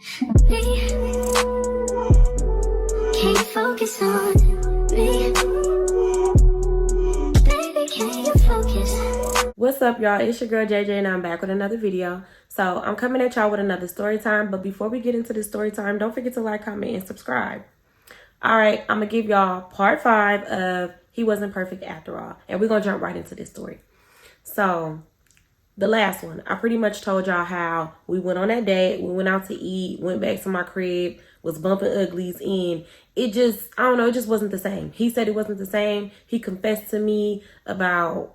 Can't focus on me. Baby, can you focus? What's up, y'all? It's your girl JJ and I'm back with another video. So I'm coming at y'all with another story time, but before we get into the story time, don't forget to like, comment, and subscribe. All right, I'm gonna give y'all part 5 of He Wasn't Perfect After All, and we're gonna jump right into this story. So the last one, I pretty much told y'all how we went on that date, we went out to eat, went back to my crib, was bumping uglies in. It just, I don't know, it just wasn't the same. He said it wasn't the same. He confessed to me about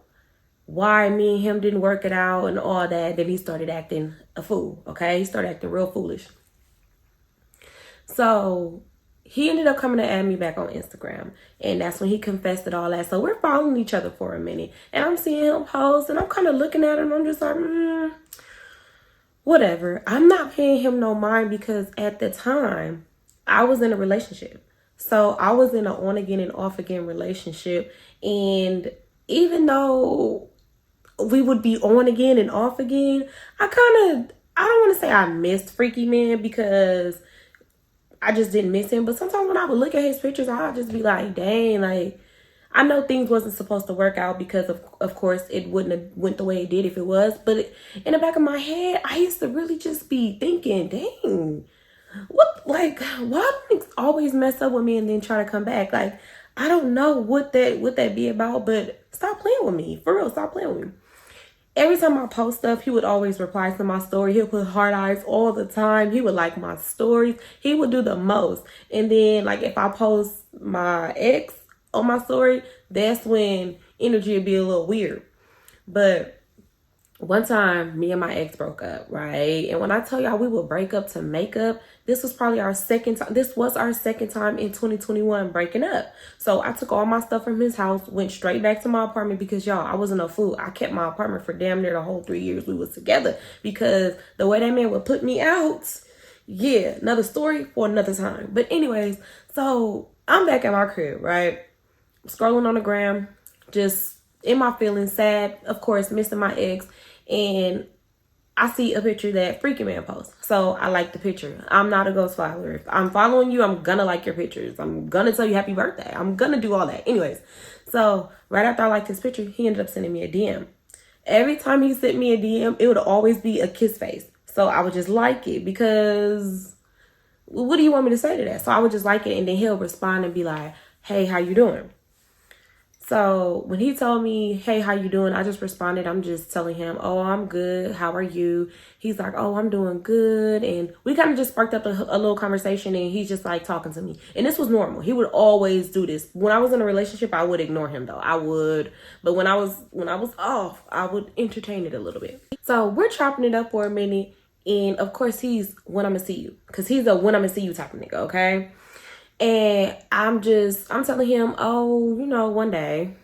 why me and him didn't work it out and all that. Then he started acting a fool, okay? He started acting real foolish. So he ended up coming to add me back on Instagram, and that's when he confessed it all that. So we're following each other for a minute, and I'm seeing him post, and I'm kind of looking at him, and I'm just like, whatever. I'm not paying him no mind because at the time, I was in a relationship. So I was in an on again and off again relationship, and even though we would be on again and off again, I don't want to say I missed Freaky Man because I just didn't miss him. But sometimes when I would look at his pictures, I'd just be like, dang, like, I know things wasn't supposed to work out because of course it wouldn't have went the way it did if it was. But in the back of my head, I used to really just be thinking, dang, why do niggas always mess up with me and then try to come back? Like, I don't know what that be about, but stop playing with me. For real, stop playing with me. Every time I post stuff, he would always reply to my story. He'll put heart eyes all the time. He would like my stories. He would do the most. And then, like, if I post my ex on my story, that's when energy would be a little weird. But one time, me and my ex broke up, right? And when I tell y'all we would break up to make up, this was probably our second time. This was our second time in 2021 breaking up. So I took all my stuff from his house, went straight back to my apartment because, y'all, I wasn't a fool. I kept my apartment for damn near the whole 3 years we was together because the way that man would put me out, yeah, another story for another time. But anyways, so I'm back at my crib, right? Scrolling on the gram, just in my feelings, sad, of course, missing my ex. And I see a picture that Freaky Man posts. So I like the picture. I'm not a ghost follower. If I'm following you, I'm gonna like your pictures. I'm gonna tell you happy birthday. I'm gonna do all that. Anyways, so right after I liked his picture, he ended up sending me a DM. Every time he sent me a DM, it would always be a kiss face. So I would just like it because what do you want me to say to that? So I would just like it, and then he'll respond and be like, hey, how you doing? So when he told me, hey, how you doing? I just responded. I'm just telling him, oh, I'm good. How are you? He's like, oh, I'm doing good. And we kind of just sparked up a little conversation, and he's just like talking to me. And this was normal. He would always do this. When I was in a relationship, I would ignore him though. I would. But when I was off, I would entertain it a little bit. So we're chopping it up for a minute. And of course, he's when I'm gonna see you. Because he's a when I'm gonna see you type of nigga, okay? And I'm telling him, oh, one day,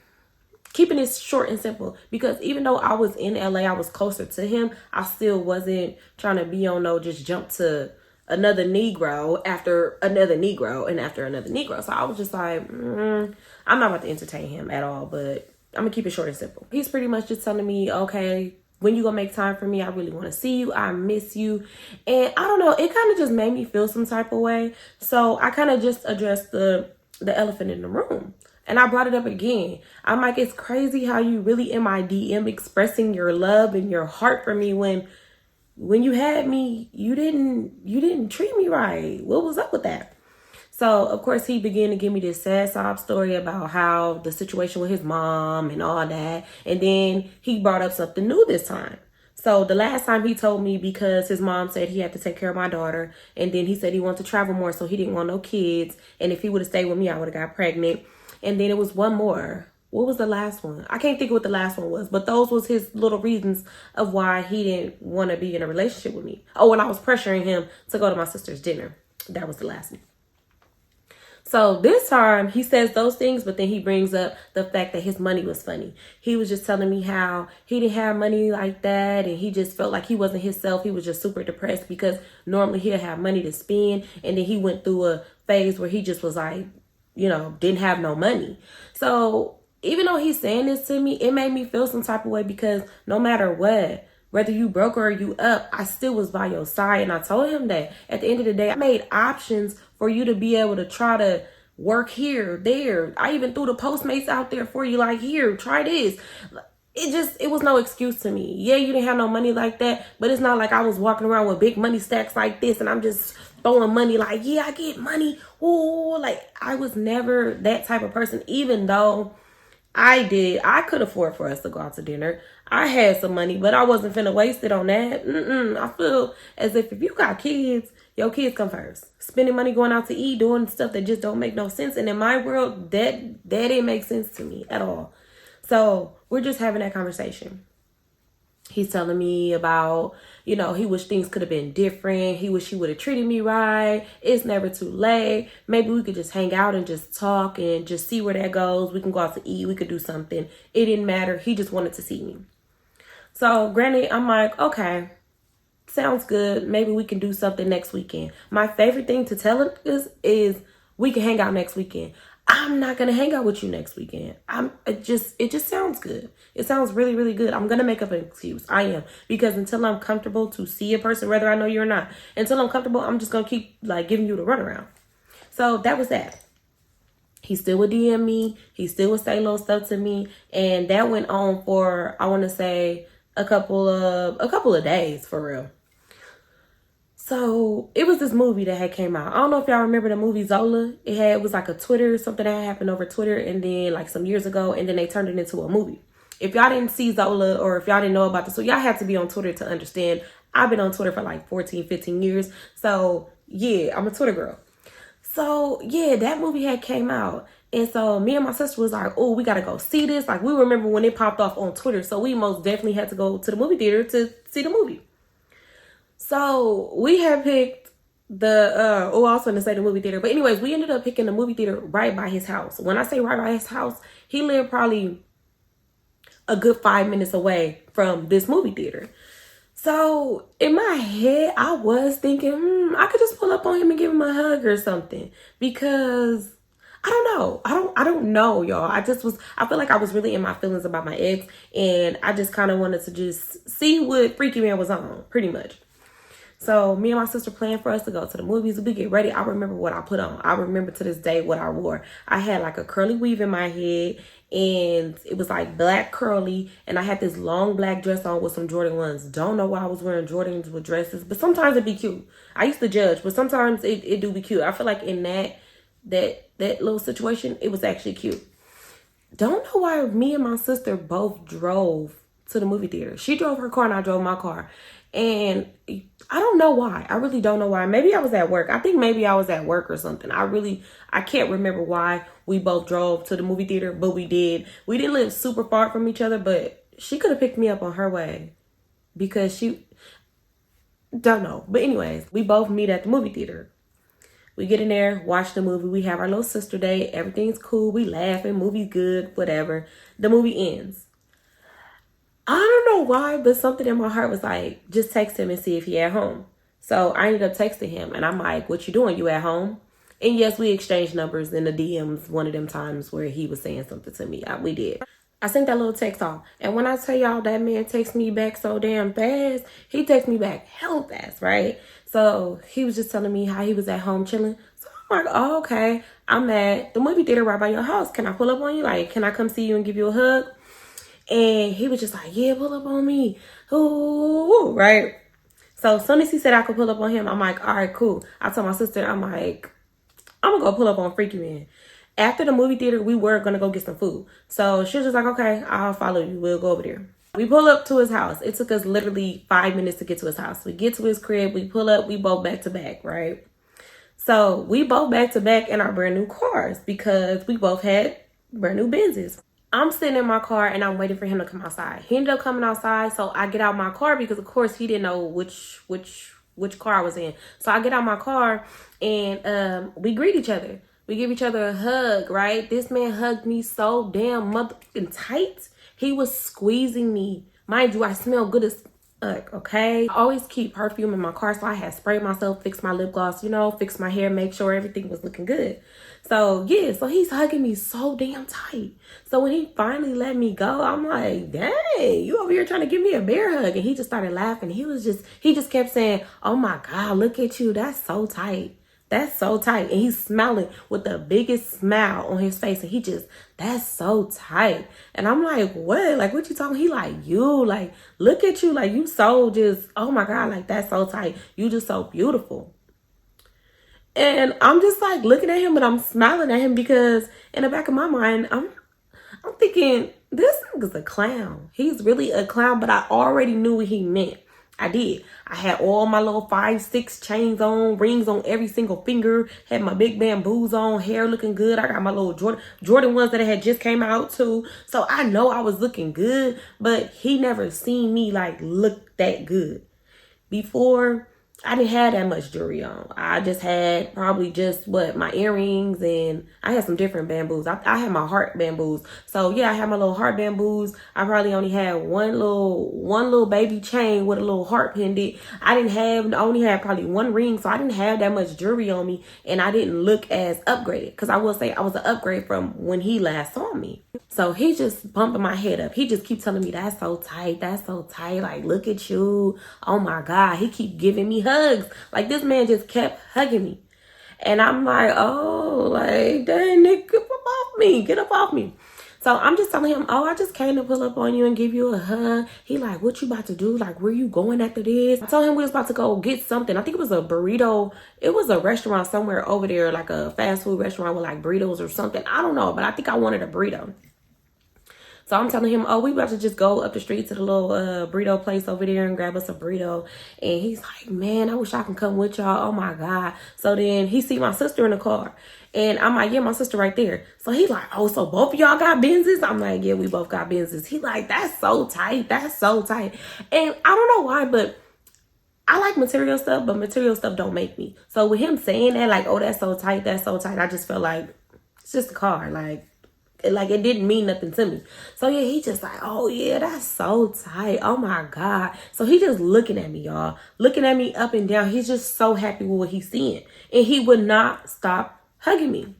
keeping it short and simple, because even though I was in LA, I was closer to him. I still wasn't trying to be on just jump to another Negro after another Negro and after another Negro. So I was just like, I'm not about to entertain him at all, but I'm gonna keep it short and simple. He's pretty much just telling me, okay, when you gonna make time for me? I really want to see you. I miss you. And I don't know, it kind of just made me feel some type of way. So I kind of just addressed the elephant in the room. And I brought it up again. I'm like, it's crazy how you really in my DM expressing your love and your heart for me when you had me, you didn't treat me right. What was up with that? So, of course, he began to give me this sad sob story about how the situation with his mom and all that. And then he brought up something new this time. So the last time he told me because his mom said he had to take care of my daughter. And then he said he wanted to travel more, so he didn't want no kids. And if he would have stayed with me, I would have got pregnant. And then it was one more. What was the last one? I can't think of what the last one was. But those was his little reasons of why he didn't want to be in a relationship with me. Oh, and I was pressuring him to go to my sister's dinner. That was the last one. So this time he says those things, but then he brings up the fact that his money was funny. He was just telling me how he didn't have money like that, and he just felt like he wasn't himself. He was just super depressed because normally he'll have money to spend, and then he went through a phase where he just was like, didn't have no money. So even though he's saying this to me, it made me feel some type of way because no matter what, Whether you broke or you up, I still was by your side. And I told him that at the end of the day, I made options for you to be able to try to work here, there. I even threw the Postmates out there for you, like, here, try this. It was no excuse to me. Yeah, you didn't have no money like that, but it's not like I was walking around with big money stacks like this and I'm just throwing money like, yeah, I get money. Ooh, like, I was never that type of person, even though I could afford for us to go out to dinner. I had some money, but I wasn't finna waste it on that. I feel as if you got kids, your kids come first. Spending money going out to eat, doing stuff that just don't make no sense. And in my world, that didn't make sense to me at all. So we're just having that conversation. He's telling me about, he wish things could have been different. He wish he would have treated me right. It's never too late. Maybe we could just hang out and just talk and just see where that goes. We can go out to eat. We could do something. It didn't matter. He just wanted to see me. So granted, I'm like, okay, sounds good. Maybe we can do something next weekend. My favorite thing to tell him is we can hang out next weekend. I'm not gonna hang out with you next weekend. It just sounds good. It sounds really, really good. I'm gonna make up an excuse. I am. Because until I'm comfortable to see a person, whether I know you or not, until I'm comfortable, I'm just gonna keep like giving you the runaround. So that was that. He still would DM me. He still would say little stuff to me. And that went on for, I wanna say, a couple of days for real. So it was this movie that had came out. I don't know if y'all remember the movie Zola. It was like a Twitter, something that happened over Twitter, and then like some years ago, and then they turned it into a movie. If y'all didn't see Zola, or if y'all didn't know about this, so y'all have to be on Twitter to understand. I've been on Twitter for like 14, 15 years. So yeah, I'm a Twitter girl. So yeah, that movie had came out. And so me and my sister was like, oh, we got to go see this. Like, we remember when it popped off on Twitter. So we most definitely had to go to the movie theater to see the movie. So we had picked I was going to say the movie theater. But anyways, we ended up picking the movie theater right by his house. When I say right by his house, he lived probably a good 5 minutes away from this movie theater. So in my head, I was thinking, I could just pull up on him and give him a hug or something. Because I don't know. I don't know, y'all. I feel like I was really in my feelings about my ex. And I just kind of wanted to just see what Freaky Man was on, pretty much. So me and my sister planned for us to go to the movies. We get ready. I remember what I put on. I remember to this day what I wore. I had like a curly weave in my head, and it was like black curly, and I had this long black dress on with some Jordan 1s. Don't know why I was wearing Jordans with dresses, but sometimes it'd be cute. I used to judge, but sometimes it do be cute. I feel like in that little situation, it was actually cute. Don't know why me and my sister both drove to the movie theater. She drove her car and I drove my car. And I don't know why. I really don't know why. Maybe I was at work. I think maybe I was at work or something. I can't remember why we both drove to the movie theater, but we did. We didn't live super far from each other, but she could have picked me up on her way because she, don't know. But anyways, we both meet at the movie theater. We get in there, watch the movie. We have our little sister date. Everything's cool. We laughing. Movie's good, whatever. The movie ends. I don't know why, but something in my heart was like, just text him and see if he at home. So I ended up texting him, and I'm like, what you doing? You at home? And yes, we exchanged numbers in the DMs one of them times where he was saying something to me. We did. I sent that little text off. And when I tell y'all that man texts me back so damn fast, he texts me back hell fast, right? So he was just telling me how he was at home chilling. So I'm like, oh, okay. I'm at the movie theater right by your house. Can I pull up on you? Like, can I come see you and give you a hug? And he was just like, yeah, pull up on me. Ooh, right? So as soon as he said I could pull up on him, I'm like, all right, cool. I told my sister, I'm like, I'm going to go pull up on Freaky Man. After the movie theater, we were going to go get some food. So she was just like, okay, I'll follow you. We'll go over there. We pull up to his house. It took us literally 5 minutes to get to his house. We get to his crib. We pull up. We both back to back, right? So we both back to back in our brand new cars because we both had brand new Benzes. I'm sitting in my car and I'm waiting for him to come outside. He ended up coming outside, so I get out my car because, of course, he didn't know which car I was in. So I get out my car and we greet each other. We give each other a hug, right? This man hugged me so damn motherfucking tight. He was squeezing me. Mind you, I smell good as Like, okay. I always keep perfume in my car, so I had sprayed myself, fixed my lip gloss, you know, fixed my hair, make sure everything was looking good. So yeah, so he's hugging me so damn tight. So when he finally let me go, I'm like, dang, you over here trying to give me a bear hug. And he just started laughing. He just kept saying, oh my God, look at you. That's so tight. That's so tight. And he's smiling with the biggest smile on his face. And that's so tight. And I'm like, what? Like, what you talking? He like, you, like, look at you. Like, you so just, oh my God, like, that's so tight. You just so beautiful. And I'm just like looking at him, but I'm smiling at him because in the back of my mind, I'm thinking, this nigga's a clown. He's really a clown, but I already knew what he meant. I did. I had all my little 5, 6 chains on, rings on every single finger, had my big bamboos on, hair looking good. I got my little Jordan ones that had just came out too. So I know I was looking good, but he never seen me like look that good. Before, I didn't have that much jewelry on. I just had probably just my earrings, and I had some different bamboos. I had my heart bamboos. So yeah, I had my little heart bamboos. I probably only had one little baby chain with a little heart pendant. I only had probably one ring, so I didn't have that much jewelry on me, and I didn't look as upgraded. Because I will say I was an upgrade from when he last saw me. So he just bumping my head up. He just keeps telling me, that's so tight. That's so tight. Like, look at you. Oh my God. He keep giving me hugs. Like, this man just kept hugging me. And I'm like, oh, like, dang, Nick, get up off me. Get up off me. So I'm just telling him, oh, I just came to pull up on you and give you a hug. He like, what you about to do? Like, where you going after this? I told him we was about to go get something. I think it was a burrito. It was a restaurant somewhere over there, like a fast food restaurant with like burritos or something. I don't know, but I think I wanted a burrito. So I'm telling him, oh, we about to just go up the street to the little burrito place over there and grab us a burrito. And he's like, man, I wish I can come with y'all. Oh my God. So then he see my sister in the car. And I'm like, yeah, my sister right there. So he's like, oh, so both of y'all got Benzes? I'm like, yeah, we both got Benzes. He like, that's so tight. That's so tight. And I don't know why, but I like material stuff, but material stuff don't make me. So with him saying that, like, oh, that's so tight, I just felt like it's just a car. Like it didn't mean nothing to me. So yeah, he just like, oh yeah, that's so tight. Oh my God. So he just looking at me, y'all. Looking at me up and down. He's just so happy with what he's seeing. And he would not stop hugging me.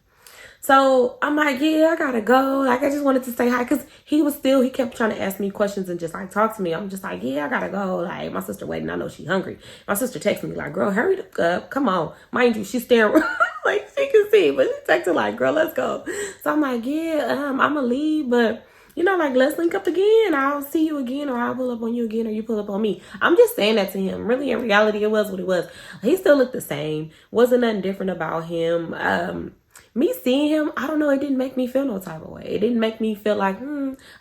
So I'm like, yeah, I gotta go. Like, I just wanted to say hi. Cause he kept trying to ask me questions and just like talk to me. I'm just like, yeah, I gotta go. Like, my sister waiting. I know she's hungry. My sister texted me like, girl, hurry up. Come on. Mind you, she's staring like she can see, but she texted like, girl, let's go. So I'm like, yeah, I'm gonna leave, but you know, like, let's link up again. I'll see you again, or I'll pull up on you again, or you pull up on me. I'm just saying that to him. Really, in reality, it was what it was. He still looked the same. Wasn't nothing different about him. Me seeing him, I don't know, it didn't make me feel no type of way. It didn't make me feel like,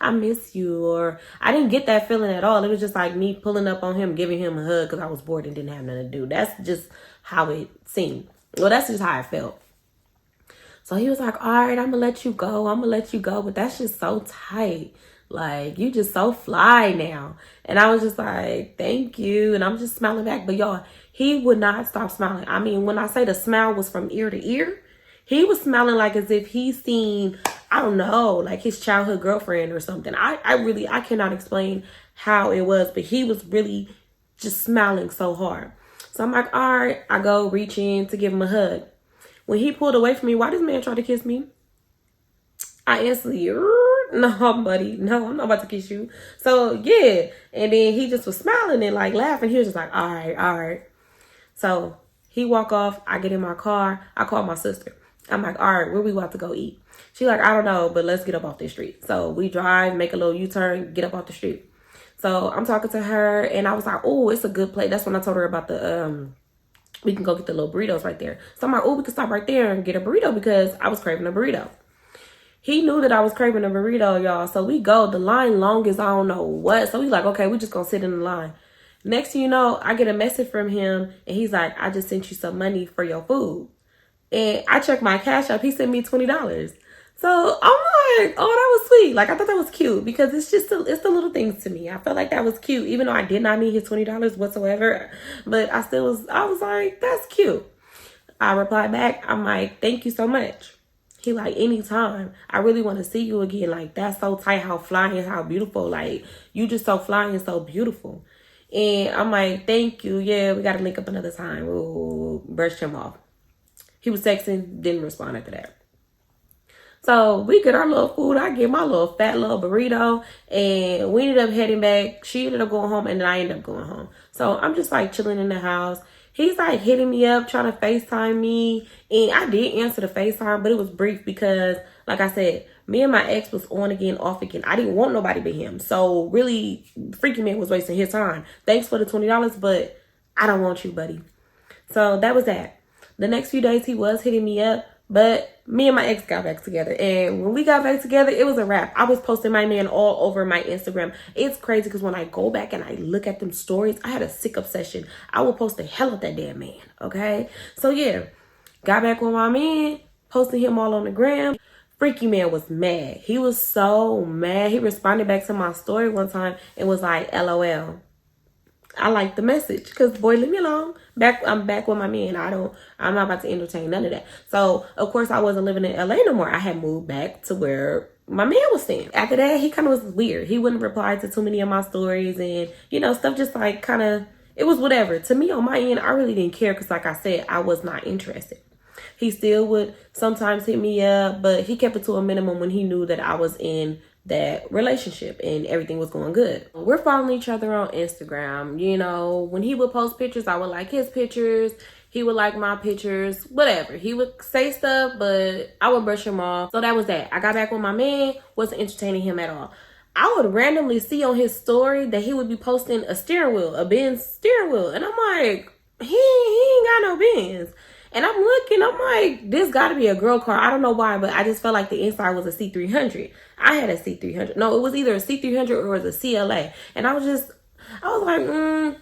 I miss you, or I didn't get that feeling at all. It was just like me pulling up on him, giving him a hug because I was bored and didn't have nothing to do. That's just how it seemed. Well, that's just how I felt. So he was like, all right, I'm going to let you go. But that's just so tight. Like, you just so fly now. And I was just like, thank you. And I'm just smiling back. But y'all, he would not stop smiling. I mean, when I say the smile was from ear to ear, he was smiling like as if he's seen, I don't know, like his childhood girlfriend or something. I cannot explain how it was, but he was really just smiling so hard. So I'm like, all right, I go reach in to give him a hug. When he pulled away from me, why this man try to kiss me? I instantly, no, buddy, no, I'm not about to kiss you. So yeah, and then he just was smiling and like laughing. He was just like, all right. So he walk off. I get in my car. I call my sister. I'm like, all right, where we about to go eat? She like, I don't know, but let's get up off this street. So we drive, make a little U-turn, get up off the street. So I'm talking to her, and I was like, oh, it's a good place. That's when I told her about the we can go get the little burritos right there. So I'm like, oh, we can stop right there and get a burrito because I was craving a burrito. He knew that I was craving a burrito, y'all. So we go. The line long as I don't know what. So we like, okay, we just gonna sit in the line. Next thing you know, I get a message from him, and he's like, I just sent you some money for your food. And I checked my Cash App. He sent me $20. So I'm like, oh, that was sweet. Like, I thought that was cute because it's the little things to me. I felt like that was cute, even though I did not need his $20 whatsoever. But I was like, that's cute. I replied back. I'm like, thank you so much. He like, anytime. I really want to see you again. Like, that's so tight, how fly and how beautiful. Like, you just so fly and so beautiful. And I'm like, thank you. Yeah, we got to link up another time. Ooh, brushed him off. He was texting, didn't respond after that. So we get our little food. I get my little fat little burrito, and we ended up heading back. She ended up going home, and then I ended up going home. So I'm just like chilling in the house. He's like hitting me up, trying to FaceTime me. And I did answer the FaceTime, but it was brief because, like I said, me and my ex was on again, off again. I didn't want nobody but him. So really, Freaky Man was wasting his time. Thanks for the $20, but I don't want you, buddy. So that was that. The next few days, he was hitting me up. But me and my ex got back together. And when we got back together, it was a wrap. I was posting my man all over my Instagram. It's crazy because when I go back and I look at them stories, I had a sick obsession. I will post the hell of that damn man, okay? So yeah, got back with my man, posting him all on the gram. Freaky Man was mad. He was so mad. He responded back to my story one time and was like, LOL. I like the message because, boy, leave me alone. I'm back with my man. I'm not about to entertain none of that. So, of course, I wasn't living in LA no more. I had moved back to where my man was staying. After that, he kind of was weird. He wouldn't reply to too many of my stories and, stuff just like kind of, it was whatever. To me, on my end, I really didn't care because, like I said, I was not interested. He still would sometimes hit me up, but he kept it to a minimum when he knew that I was in that relationship and everything was going good. We're following each other on Instagram. When he would post pictures, I would like his pictures. He would like my pictures, whatever. He would say stuff, but I would brush him off. So that was that. I got back with my man, wasn't entertaining him at all. I would randomly see on his story that he would be posting a steering wheel, a Benz steering wheel. And I'm like, he ain't got no Benz. And I'm looking, I'm like, this got to be a girl car. I don't know why, but I just felt like the inside was a C300. I had a C300. No, it was either a C300 or it was a CLA. And I was like,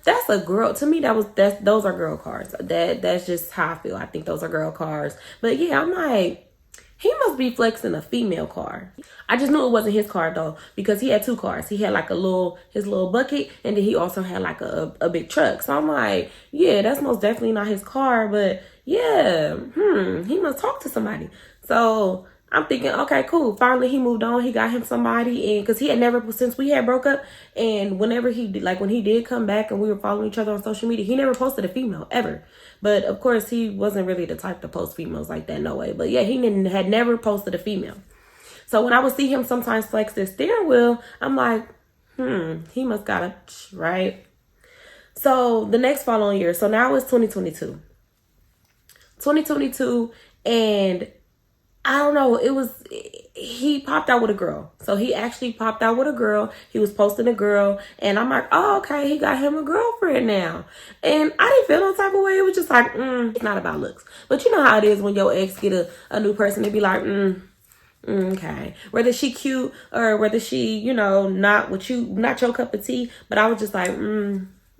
that's a girl. To me, those are girl cars. That's just how I feel. I think those are girl cars. But yeah, I'm like, he must be flexing a female car. I just knew it wasn't his car though, because he had two cars. He had like his little bucket, and then he also had like a big truck. So I'm like, yeah, that's most definitely not his car, but yeah, he must talk to somebody. So I'm thinking, okay, cool. Finally, he moved on. He got him somebody, and because he had never, since we had broke up, and whenever he did, like when he did come back and we were following each other on social media, he never posted a female ever. But of course, he wasn't really the type to post females like that, no way. But yeah, he had never posted a female. So when I would see him sometimes flex this steering wheel, I'm like, he must got a, right? So the next following year, so now it's 2022. 2022, and I don't know, he popped out with a girl. So he actually popped out with a girl. He was posting a girl, and I'm like, oh, okay, he got him a girlfriend now. And I didn't feel no type of way. It was just like, it's not about looks. But you know how it is when your ex get a new person, they be like, okay. Whether she cute or whether she, not your cup of tea. But I was just like,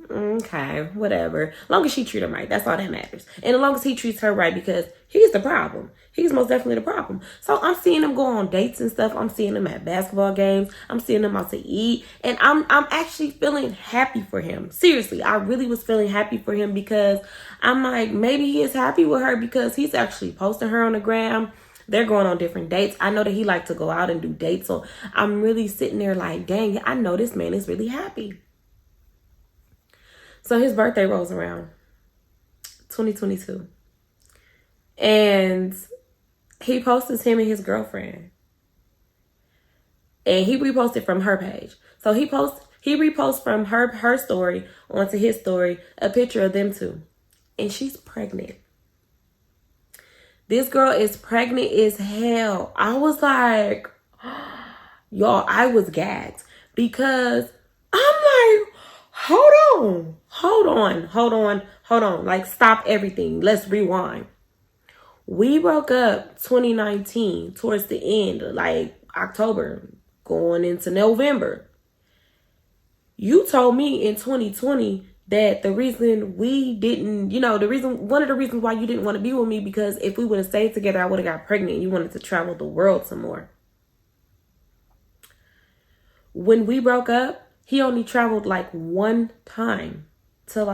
okay, whatever. As long as she treat him right, that's all that matters. And as long as he treats her right, because he's the problem. He's most definitely the problem. So I'm seeing him go on dates and stuff. I'm seeing him at basketball games. I'm seeing him out to eat. And I'm actually feeling happy for him. Seriously, I really was feeling happy for him because I'm like, maybe he is happy with her because he's actually posting her on the gram. They're going on different dates. I know that he likes to go out and do dates. So I'm really sitting there like, dang, I know this man is really happy. So his birthday rolls around, 2022. And he posts him and his girlfriend. And he reposted from her page. So he reposts from her story onto his story a picture of them two. And she's pregnant. This girl is pregnant as hell. I was like, y'all, I was gagged. Because I'm like, hold on. Like, stop everything. Let's rewind. We broke up 2019 towards the end, like October, going into November. You told me in 2020 that the reason we didn't, one of the reasons why you didn't want to be with me, because if we would have stayed together, I would have got pregnant. You wanted to travel the world some more. When we broke up, he only traveled like one time to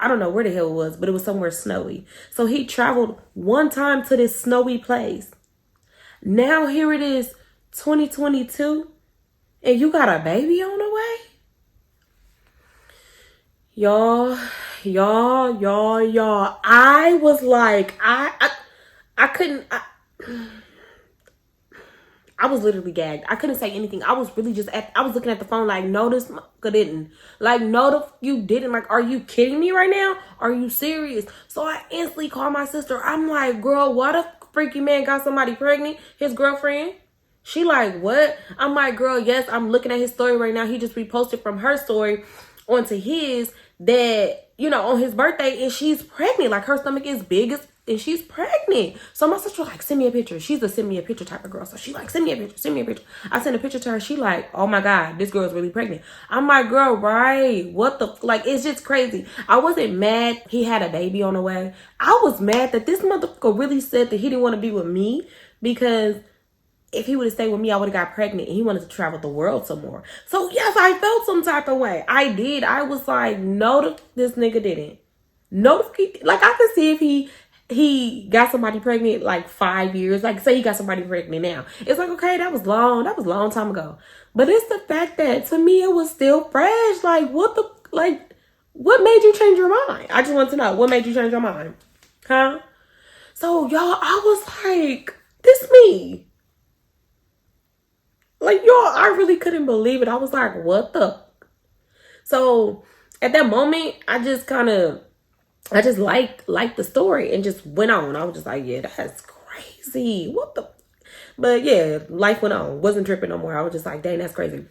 I don't know where the hell it was, but it was somewhere snowy. So he traveled one time to this snowy place. Now here it is, 2022, and you got a baby on the way? Y'all, y'all. I was like, I couldn't. I was literally gagged. I couldn't say anything. I was really just I was looking at the phone like, no, this motherfucker didn't. Like, no, you didn't. Like, are you kidding me right now? Are you serious? So I instantly called my sister. I'm like, girl, what a freaky man got somebody pregnant? His girlfriend? She like, what? I'm like, girl, yes, I'm looking at his story right now. He just reposted from her story onto his that, on his birthday, and she's pregnant. Like, her stomach is big and she's pregnant. So my sister like, send me a picture. She's a send me a picture type of girl. So she like, send me a picture. I sent a picture to her. She like, oh my God, this girl's really pregnant. I'm like, girl, right? What the, like, it's just crazy. I wasn't mad he had a baby on the way. I was mad that this motherfucker really said that he didn't want to be with me, because if he would have stayed with me, I would have got pregnant, and he wanted to travel the world some more. So yes, I felt some type of way. I did. I was like, no, this nigga didn't. No, like, I could see if he got somebody pregnant like 5 years. Like, say he got somebody pregnant now. It's like, okay, that was long. That was a long time ago. But it's the fact that to me it was still fresh. Like, what made you change your mind? I just want to know, what made you change your mind? Huh? So y'all, I was like, this me. Like, y'all, I really couldn't believe it. I was like, what the? So at that moment, I just liked the story and just went on. I was just like, yeah, that's crazy. What the? But yeah, life went on. Wasn't tripping no more. I was just like, dang, that's crazy.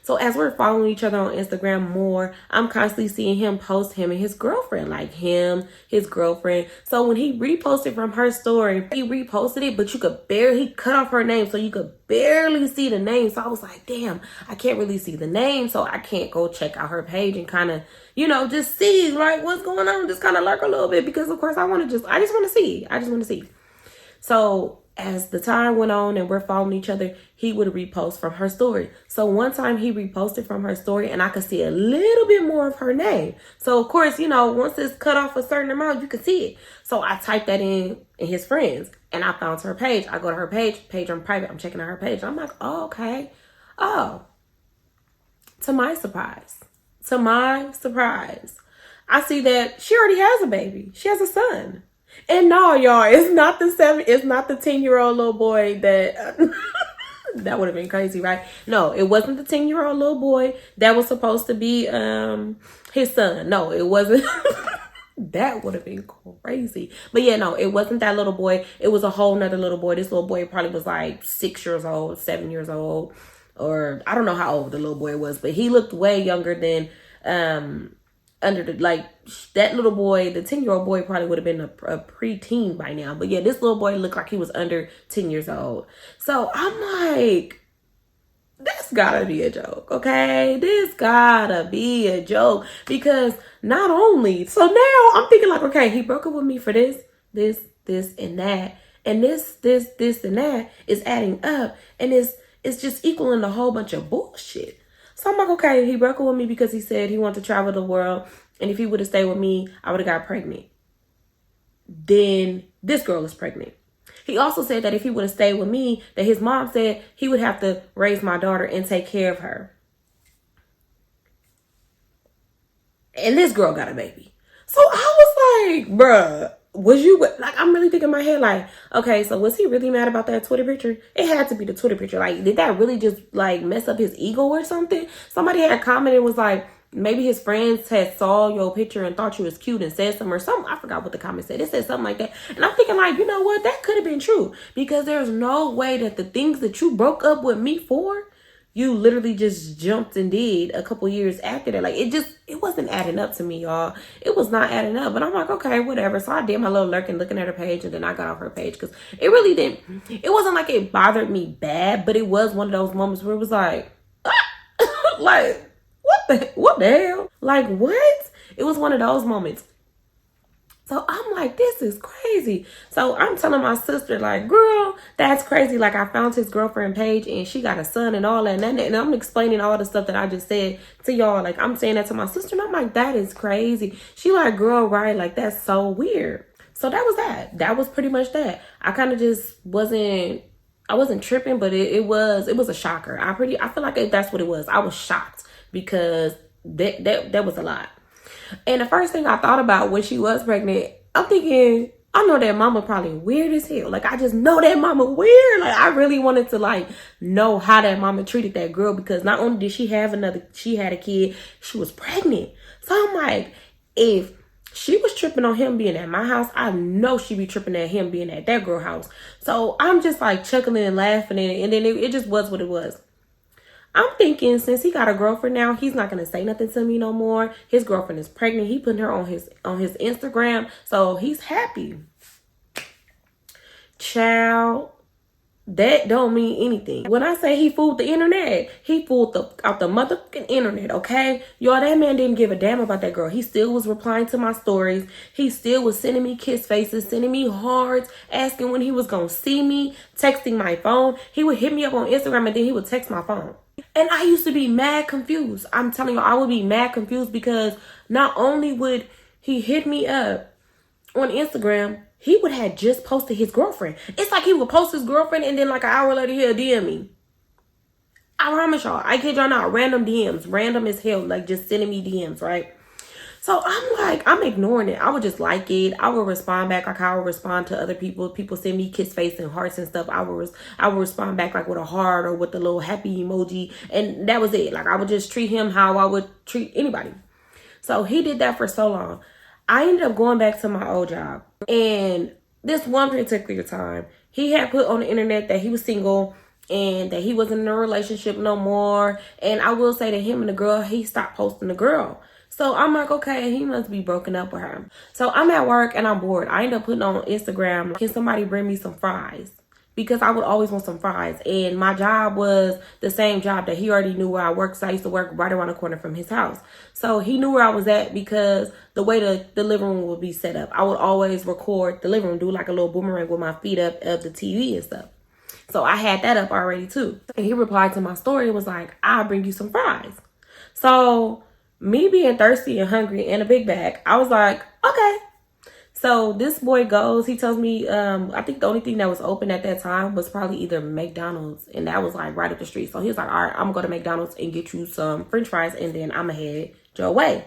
So as we're following each other on Instagram more, I'm constantly seeing him post him and his girlfriend, like him, his girlfriend. So when he reposted from her story, he reposted it, but he cut off her name, so you could barely see the name. So I was like, damn, I can't really see the name, so I can't go check out her page and kind of, just see like what's going on, just kind of lurk a little bit, because of course I just want to see. So as the time went on and we're following each other, he would repost from her story. So one time he reposted from her story and I could see a little bit more of her name. So of course, once it's cut off a certain amount, you can see it. So I typed that in his friends and I found her page. I go to her page on private. I'm checking out her page. I'm like, oh, okay. Oh, to my surprise, I see that she already has a baby. She has a son. And no, y'all, it's not the 10-year-old little boy that that would have been crazy, right? No, it wasn't the 10-year-old little boy that was supposed to be his son. No, it wasn't. That would have been crazy. But yeah, no, it wasn't that little boy. It was a whole nother little boy. This little boy probably was like 6 years old, 7 years old, or I don't know how old the little boy was, but he looked way younger than that little boy. The 10-year-old boy probably would have been a preteen by now. But yeah, this little boy looked like he was under 10 years old. So I'm like, this gotta be a joke, okay? This gotta be a joke, because not only, so now I'm thinking like, okay, he broke up with me for this, and that, and this, and that is adding up, and it's just equaling a whole bunch of bullshit. So I'm like, okay, he broke up with me because he said he wanted to travel the world, and if he would have stayed with me, I would have got pregnant. Then this girl is pregnant. He also said that if he would have stayed with me, that his mom said he would have to raise my daughter and take care of her. And this girl got a baby. So I was like, bruh, I'm really thinking in my head, like, okay, so was he really mad about that Twitter picture? It had to be the Twitter picture. Like, did that really just like mess up his ego or something? Somebody had commented, was like, maybe his friends had saw your picture and thought you was cute and said something or something. I forgot what the comment said. It said something like that. And I'm thinking like, you know what? That could have been true, because there's no way that the things that you broke up with me for, you literally just jumped and did a couple years after that. Like, it wasn't adding up to me, y'all. It was not adding up. But I'm like, okay, whatever. So I did my little lurking, looking at her page, and then I got off her page, because it really didn't, it wasn't like it bothered me bad, but it was one of those moments where it was like, like, what the hell? Like, what? It was one of those moments. So I'm like, this is crazy. So I'm telling my sister, like, girl, that's crazy. Like, I found his girlfriend page and she got a son and all that. And I'm explaining all the stuff that I just said to y'all. Like, I'm saying that to my sister and I'm like, that is crazy. She like, girl, right? Like, that's so weird. So that was that. That was pretty much that. I kind of just wasn't tripping, but it was a shocker. I feel like that's what it was. I was shocked because that was a lot. And the first thing I thought about when she was pregnant, I'm thinking, I know that mama probably weird as hell. Like, I just know that mama weird. Like, I really wanted to, like, know how that mama treated that girl, because not only did she have she had a kid, she was pregnant. So I'm like, if she was tripping on him being at my house, I know she be tripping at him being at that girl house. So I'm just like chuckling and laughing, and then it just was what it was. I'm thinking, since he got a girlfriend now, he's not gonna say nothing to me no more. His girlfriend is pregnant. He putting her on his Instagram, so he's happy. Child, that don't mean anything. When I say he fooled the internet, he fooled out the motherfucking internet, okay? Y'all, that man didn't give a damn about that girl. He still was replying to my stories. He still was sending me kiss faces, sending me hearts, asking when he was gonna see me, texting my phone. He would hit me up on Instagram and then he would text my phone. And I used to be mad confused. I'm telling you, I would be mad confused, because not only would he hit me up on Instagram, he would have just posted his girlfriend. It's like he would post his girlfriend and then like an hour later he'll DM me. I promise y'all, I kid y'all not, random DMs, random as hell, like just sending me DMs, right? So I'm ignoring it. I would just like it. I would respond back like how I would respond to other people. People send me kiss face and hearts and stuff. I would respond back like with a heart or with the little happy emoji. And that was it. Like, I would just treat him how I would treat anybody. So he did that for so long. I ended up going back to my old job. And this one particular time, he had put on the internet that he was single and that he wasn't in a relationship no more. And I will say that him and the girl, he stopped posting the girl. So I'm like, okay, he must be broken up with her. So I'm at work and I'm bored. I end up putting on Instagram, can somebody bring me some fries? Because I would always want some fries. And my job was the same job that he already knew where I worked. So I used to work right around the corner from his house. So he knew where I was at because the way the living room would be set up, I would always record the living room, do like a little boomerang with my feet up of the TV and stuff. So I had that up already too. And he replied to my story and was like, I'll bring you some fries. So me being thirsty and hungry and a big bag, I was like, okay. So this boy goes, he tells me, I think the only thing that was open at that time was probably either McDonald's, and that was like right up the street. So he was like, all right, I'm gonna go to McDonald's and get you some French fries, and then I'm gonna head your way.